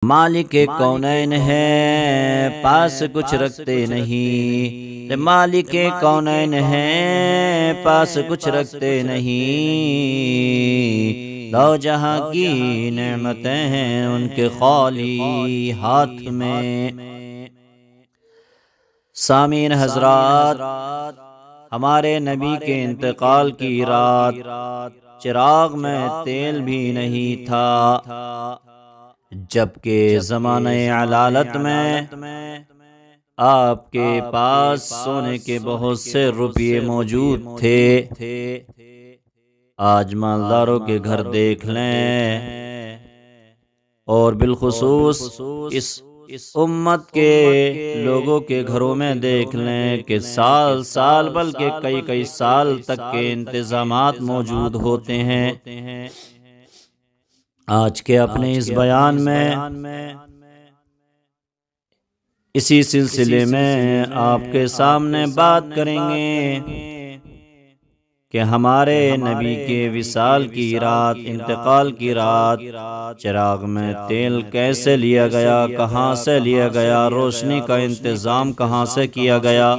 مالک کونین ہے پاس کچھ رکھتے نہیں، مالک کونین ہے پاس کچھ رکھتے نہیں، دو جہاں کی نعمتیں ہیں ان کے خالی ہاتھ میں۔ سامعین حضرات، ہمارے نبی کے انتقال کی رات چراغ میں تیل بھی نہیں تھا، جبکہ زمانہ علالت میں آپ کے پاس سونے کے بہت سے روپیے موجود تھے۔ آج مالداروں کے گھر دیکھ لیں، اور بالخصوص اس امت کے لوگوں کے گھروں میں دیکھ لیں کہ سال سال بلکہ کئی کئی سال تک کے انتظامات موجود ہوتے ہیں۔ آج کے اپنے اس بیان میں اسی سلسلے میں آپ کے سامنے بات کریں گے کہ ہمارے نبی کے وصال کی رات، انتقال کی رات، چراغ میں تیل کیسے لیا گیا، کہاں سے لیا گیا، روشنی کا انتظام کہاں سے کیا گیا۔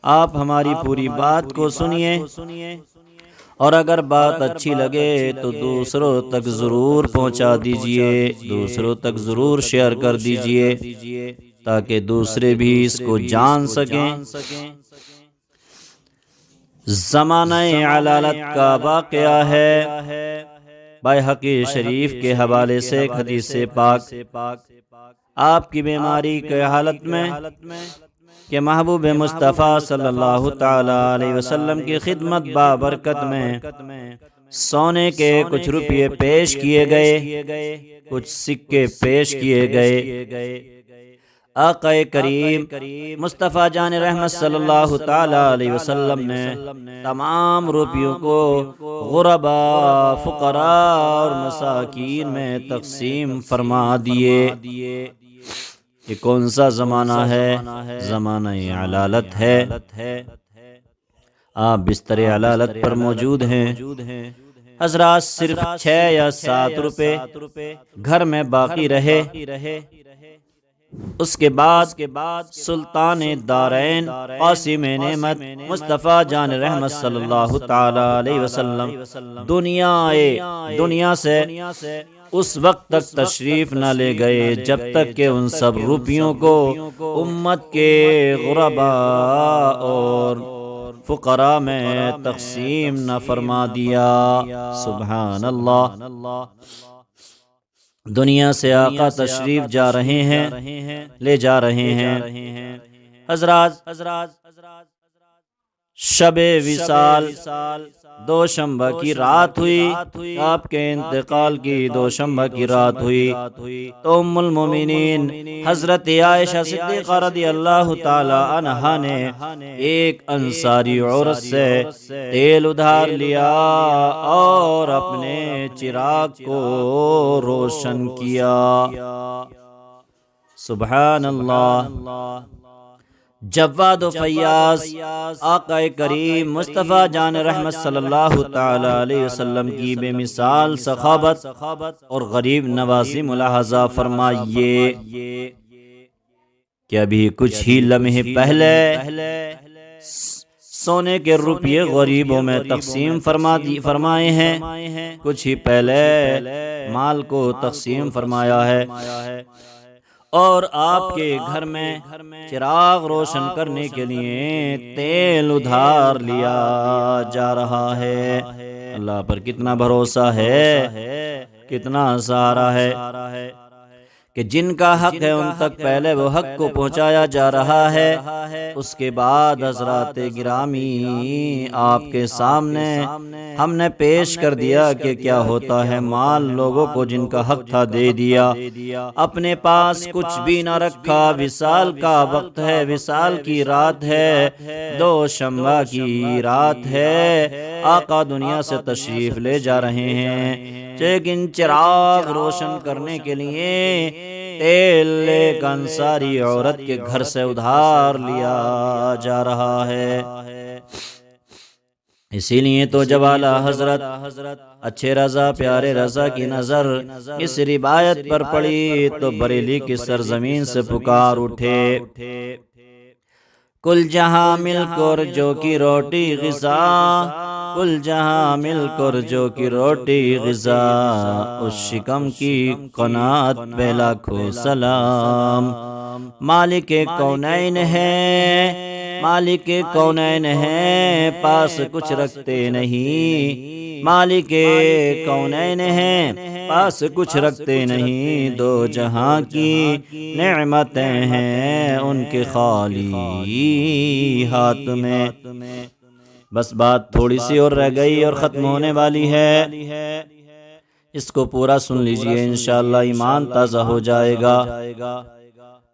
آپ ہماری پوری بات کو سنیے، اور اگر بات اچھی لگے تو دوسروں تک ضرور پہنچا دیجئے، دوسروں تک ضرور شیئر کر دیجئے، تاکہ دوسرے بھی اس کو جان سکیں۔ زمانہ علالت کا واقعہ ہے بیہقی شریف کے حوالے سے ایک حدیث پاک، آپ کی بیماری کے حالت میں کہ محبوب مصطفیٰ صلی اللہ تعالی علیہ وسلم کی خدمت بابرکت میں سونے کے کچھ روپیے پیش کیے گئے، کچھ سکے پیش کیے گئے۔ آقا کریم مصطفیٰ جان رحمت صلی اللہ تعالی علیہ وسلم نے تمام روپیوں کو غرباء، فقراء اور مساکین میں تقسیم فرما دیے۔ یہ کون سا زمانہ ہے؟ زمانہ علالت ہے۔ آپ بستر علالت پر موجود ہیں، حضرات صرف 6 یا 7 روپے گھر میں باقی رہے۔ اس کے بعد سلطان دارین قاسم نعمت مصطفیٰ جان رحمت صلی اللہ تعالی علیہ وسلم دنیا سے اس وقت تک تشریف نہ لے گئے جب تک کہ ان سب روپیوں کو امت کے غرباء اور فقراء میں تقسیم نہ فرما دیا۔ سبحان اللہ۔ دنیا سے آقا تشریف جا رہے ہیں، لے جا رہے ہیں۔ حضرات شب وصال دوشنبہ کی رات ہوئی، آپ کے انتقال کی دوشنبہ کی رات ہوئی، تو ام المومنین حضرت عائشہ صدیقہ رضی اللہ تعالی عنہا نے ایک انصاری عورت سے تیل ادھار لیا اور اپنے چراغ کو روشن کیا۔ سبحان اللہ۔ جواد و فیاض آقا کریم مصطفیٰ جان رحمت صلی اللہ تعالی علیہ وسلم کی بے مثال سخاوت اور غریب نوازی ملاحظہ فرمائیے کہ ابھی کچھ ہی لمحے پہلے سونے کے روپیے غریبوں میں تقسیم فرمائے ہیں، کچھ ہی پہلے مال کو تقسیم فرمایا ہے، اور آپ کے گھر میں چراغ روشن کرنے کے لیے تیل ادھار لیا جا رہا ہے۔ اللہ پر کتنا بھروسہ ہے، کتنا سہارا ہے کہ جن کا حق ہے ان تک پہلے وہ حق کو پہنچایا جا رہا ہے۔ اس کے بعد حضرات گرامی آپ کے سامنے ہم نے پیش کر دیا کہ کیا ہوتا ہے، مال لوگوں کو جن کا حق تھا دے دیا، اپنے پاس کچھ بھی نہ رکھا۔ وصال کا وقت ہے، وصال کی رات ہے، دوشنبہ کی رات ہے، آقا دنیا سے تشریف لے جا رہے ہیں، لیکن چراغ روشن کرنے کے لیے تیل ایک انصاری عورت کے گھر سے ادھار لیا جا رہا ہے۔ اسی لیے تو جب اعلیٰ حضرت اچھے رضا پیارے رضا کی نظر اس روایت پر پڑی تو بریلی کی سرزمین سے پکار اٹھے، کل جہاں مل کر جو کی روٹی غذا، کل جہاں مل کر جو کی روٹی غذا، اس شکم کی قناعت پہ لاکھوں سلام۔ مالک کونین ہے، مالک کونین ہے، پاس کچھ رکھتے نہیں، مالک کونین ہے، پاس کچھ رکھتے نہیں، دو جہاں کی نعمتیں ہیں ان کے خالی ہاتھ میں۔ بس بات تھوڑی سی اور رہ گئی اور ختم ہونے والی ہے، اس کو پورا سن لیجئے، انشاءاللہ ایمان تازہ ہو جائے گا۔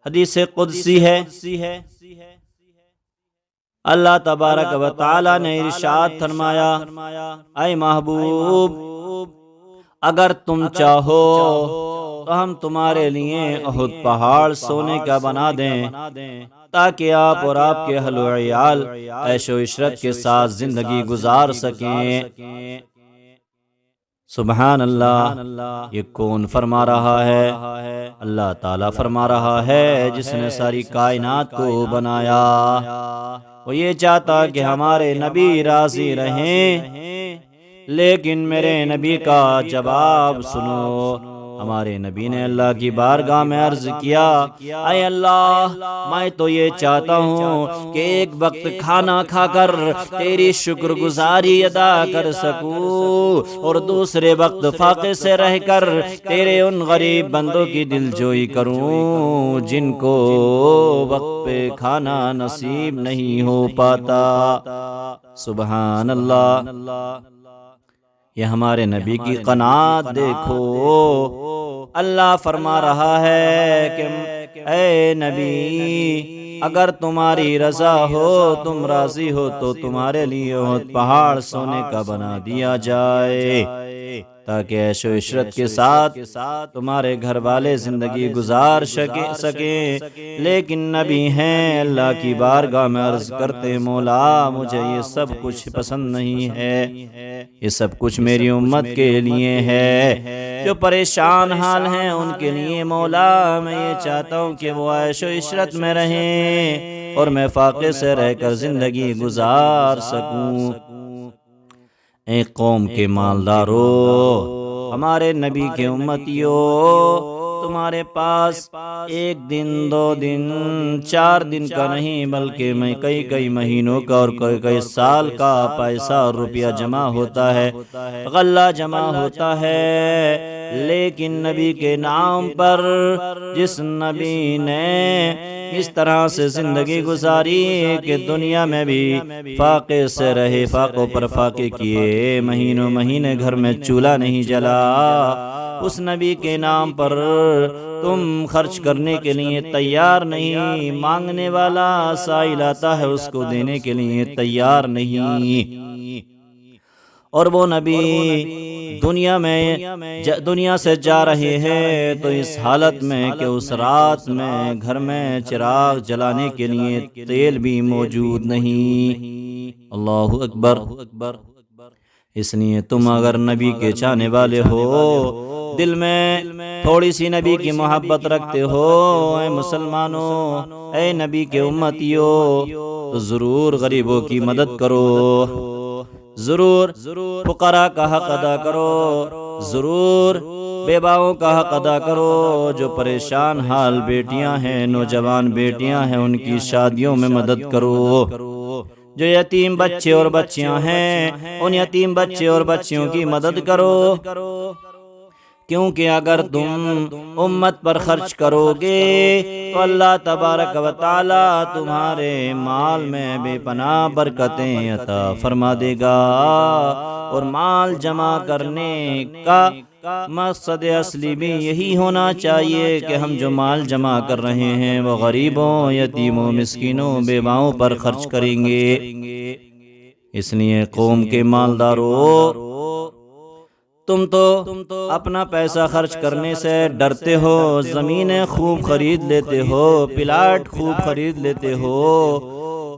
حدیث قدسی ہے، اللہ تبارک و تعالی نے ارشاد فرمایا، اے محبوب اگر تم چاہو تو ہم تمہارے لیے احد پہاڑ سونے کا بنا دیں، تاکہ آپ اور آپ کے اہل و عیال عیش و عشرت کے ساتھ زندگی گزار سکیں۔ سبحان اللہ، یہ کون فرما رہا ہے؟ اللہ تعالیٰ فرما رہا ہے جس نے ساری کائنات کو بنایا۔ وہ یہ چاہتا کہ ہمارے نبی راضی رہیں، لیکن میرے نبی کا جواب سنو۔ ہمارے نبی نے اللہ کی بارگاہ میں عرض کیا، اے اللہ میں تو یہ چاہتا ہوں کہ ایک وقت کھانا کھا کر تیری شکر گزاری ادا کر سکوں، اور دوسرے وقت فاقے سے رہ کر تیرے ان غریب بندوں کی دل جوئی کروں جن کو وقت پہ کھانا نصیب نہیں ہو پاتا۔ سبحان اللہ، یہ ہمارے نبی کی قناعت دیکھو۔ اللہ فرما رہا ہے کہ اے نبی اگر تمہاری رضا ہو، تم راضی ہو، تو تمہارے لیے احد پہاڑ سونے کا بنا دیا جائے، تاکہ عیش و عشرت کے ساتھ تمہارے گھر والے زندگی گزار سکیں۔ لیکن نبی ہیں، اللہ کی بارگاہ میں عرض کرتے، مولا مجھے یہ سب کچھ پسند نہیں ہے، یہ سب کچھ میری امت کے لیے ہے جو پریشان حال ہیں، ان کے لیے مولا میں یہ چاہتا ہوں کہ وہ عیش و عشرت میں رہیں اور میں فاقے سے رہ کر زندگی گزار سکوں۔ اے قوم کے مالدارو، ہمارے نبی کے امتیو، تمہارے پاس ایک دن، 2 دن، 4 دن کا نہیں بلکہ میں کئی مہینوں کا اور کئی سال کا پیسہ اور روپیہ جمع ہوتا ہے، غلہ جمع ہوتا ہے، لیکن نبی کے نام پر جس نبی نے اس طرح سے زندگی گزاری کہ دنیا میں بھی فاقے سے رہے، فاقوں پر فاقے کیے، مہینوں مہینے گھر میں چولہا نہیں جلا، اس نبی کے نام پر تم خرچ کرنے کے لیے تیار نہیں، مانگنے والا سائل آتا ہے اس کو دینے کے لیے تیار نہیں، اور وہ نبی دنیا سے جا رہے ہیں تو اس حالت میں کہ اس رات میں گھر میں چراغ جلانے کے لیے تیل بھی موجود نہیں۔ اللہ اکبر۔ اس لیے تم اگر نبی کے چاہنے والے ہو، دل میں تھوڑی سی نبی کی محبت رکھتے ہو، اے مسلمانوں، اے نبی کے امتیو، تو ضرور غریبوں کی مدد کرو، ضرور فقراء کا حق ادا کرو، ضرور بیواؤں کا حق ادا کرو، جو پریشان حال بیٹیاں ہیں، نوجوان بیٹیاں ہیں، ان کی شادیوں میں مدد کرو، جو یتیم بچے اور بچیاں ہیں ان یتیم بچے اور بچیوں کی مدد کرو، کیونکہ اگر تم امت پر خرچ کرو گے تو اللہ تبارک و تعالی تمہارے مال میں بے پناہ برکتیں عطا فرما دے گا، اور مال جمع کرنے کا مقصد اصلی بھی یہی ہونا چاہیے کہ ہم جو مال جمع کر رہے ہیں وہ غریبوں، یتیموں، مسکینوں، بیواؤں پر خرچ کریں گے۔ اس لیے قوم کے مالداروں، تم تو اپنا پیسہ خرچ کرنے سے ڈرتے ہو، زمینیں خوب خرید لیتے ہو، پلاٹ خوب خرید لیتے ہو،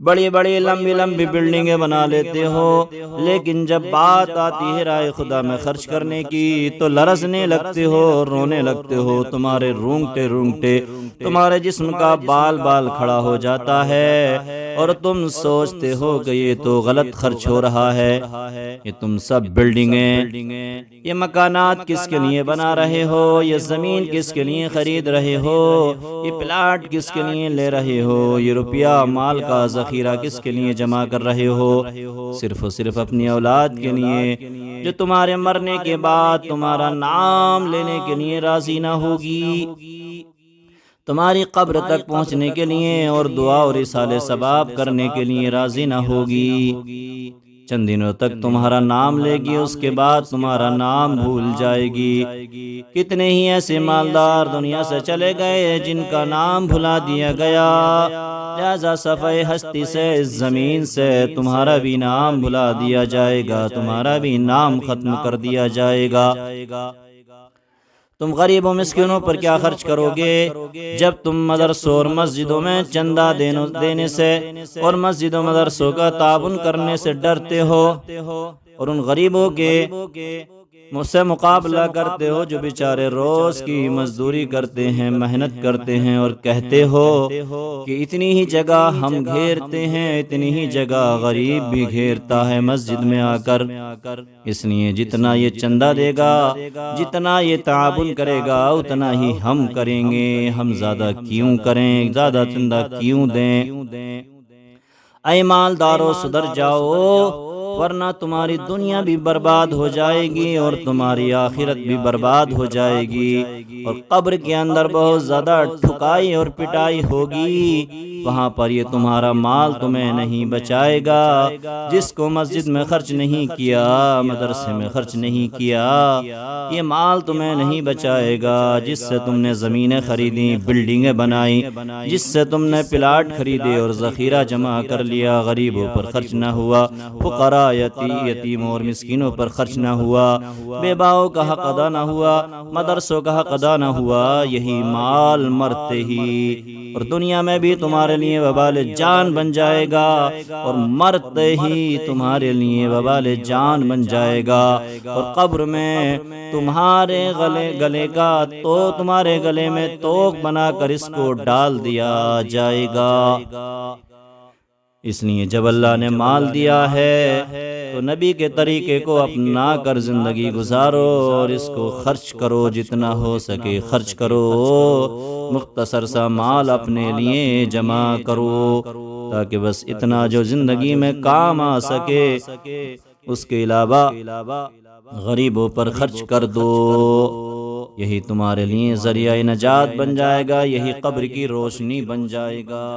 بڑی بڑی لمبی لمبی بلڈنگیں بنا لیتے ہو، لیکن جب بات آتی ہے راہ خدا میں خرچ کرنے کی تو لرزنے لگتے ہو، رونے لگتے ہو، تمہارے رونگٹے رونگٹے، تمہارے جسم کا بال بال کھڑا ہو جاتا ہے، اور تم سوچتے ہو کہ یہ تو غلط خرچ ہو رہا ہے۔ یہ تم سب بلڈنگیں، یہ مکانات کس کے لیے بنا رہے ہو؟ یہ زمین کس کے لیے خرید رہے ہو؟ یہ پلاٹ کس کے لیے لے رہے ہو؟ یہ روپیہ مال کا ذخیرہ کس کے لیے جمع کر رہے ہو؟ صرف و صرف اپنی اولاد کے لیے، جو تمہارے مرنے کے بعد تمہارا نام لینے کے لیے راضی نہ ہوگی، تمہاری قبر تک پہنچنے کے لیے اور دعا اور اصالہ ثواب کرنے کے لیے راضی نہ ہوگی۔ چند دنوں تک تمہارا نام لے گی، اس کے بعد تمہارا نام بھول جائے گی۔ کتنے ہی ایسے مالدار دنیا سے چلے گئے جن کا نام بھلا دیا گیا، لہذا صفحہ ہستی سے، اس زمین سے تمہارا بھی نام بھلا دیا جائے گا، تمہارا بھی نام ختم کر دیا جائے گا۔ تم غریب و مسکینوں پر کیا خرچ کرو گے جب تم مدرسوں اور مسجدوں میں چندہ دینے سے اور مسجد و مدرسوں کا تعاون کرنے سے ڈرتے ہو، اور ان غریبوں کے مجھ سے مقابلہ کرتے ہو جو بیچارے روز کی مزدوری کرتے ہیں، محنت کرتے ہیں، اور کہتے ہو کہ اتنی ہی جگہ ہم گھیرتے ہیں، اتنی ہی جگہ غریب بھی گھیرتا ہے مسجد میں آ کر، اس لیے جتنا یہ چندہ دے گا، جتنا یہ تعاون کرے گا، اتنا ہی ہم کریں گے، ہم زیادہ کیوں کریں، زیادہ چندہ کیوں دیں؟ اے مالدارو سدھر جاؤ، ورنہ تمہاری دنیا بھی برباد ہو جائے گی اور تمہاری آخرت بھی برباد ہو جائے گی، اور قبر کے اندر بہت زیادہ ٹھکائی اور پٹائی ہوگی، وہاں پر یہ تمہارا مال تمہیں نہیں بچائے گا، جس کو مسجد میں خرچ نہیں کیا، مدرسے میں خرچ نہیں کیا، یہ مال تمہیں نہیں بچائے گا، جس سے تم نے زمینیں خریدیں، بلڈنگیں بنائی، جس سے تم نے پلاٹ خریدے اور ذخیرہ جمع کر لیا، غریبوں پر خرچ نہ ہوا، فقراء یتیموں اور مسکینوں پر خرچ نہ ہوا، بیواؤں کا حق ادا نہ ہوا، مدرسوں کا حق ادا نہ ہوا، یہی مال مرتے ہی اور دنیا میں بھی تمہارے لیے وبال جان بن جائے گا، اور مرتے ہی تمہارے لیے وبال جان بن جائے گا، اور قبر میں تمہارے تمہارے گلے میں توق بنا کر اس کو ڈال دیا جائے گا۔ اس لیے جب اللہ نے مال دیا ہے تو نبی کے طریقے کو اپنا کر زندگی گزارو، اور اس کو خرچ کرو، جتنا ہو سکے خرچ کرو، مختصر سا مال اپنے لیے جمع کرو، تاکہ بس اتنا جو زندگی میں کام آ سکے، اس کے علاوہ غریبوں پر خرچ کر دو، یہی تمہارے لیے ذریعہ نجات بن جائے گا، یہی قبر کی روشنی بن جائے گا۔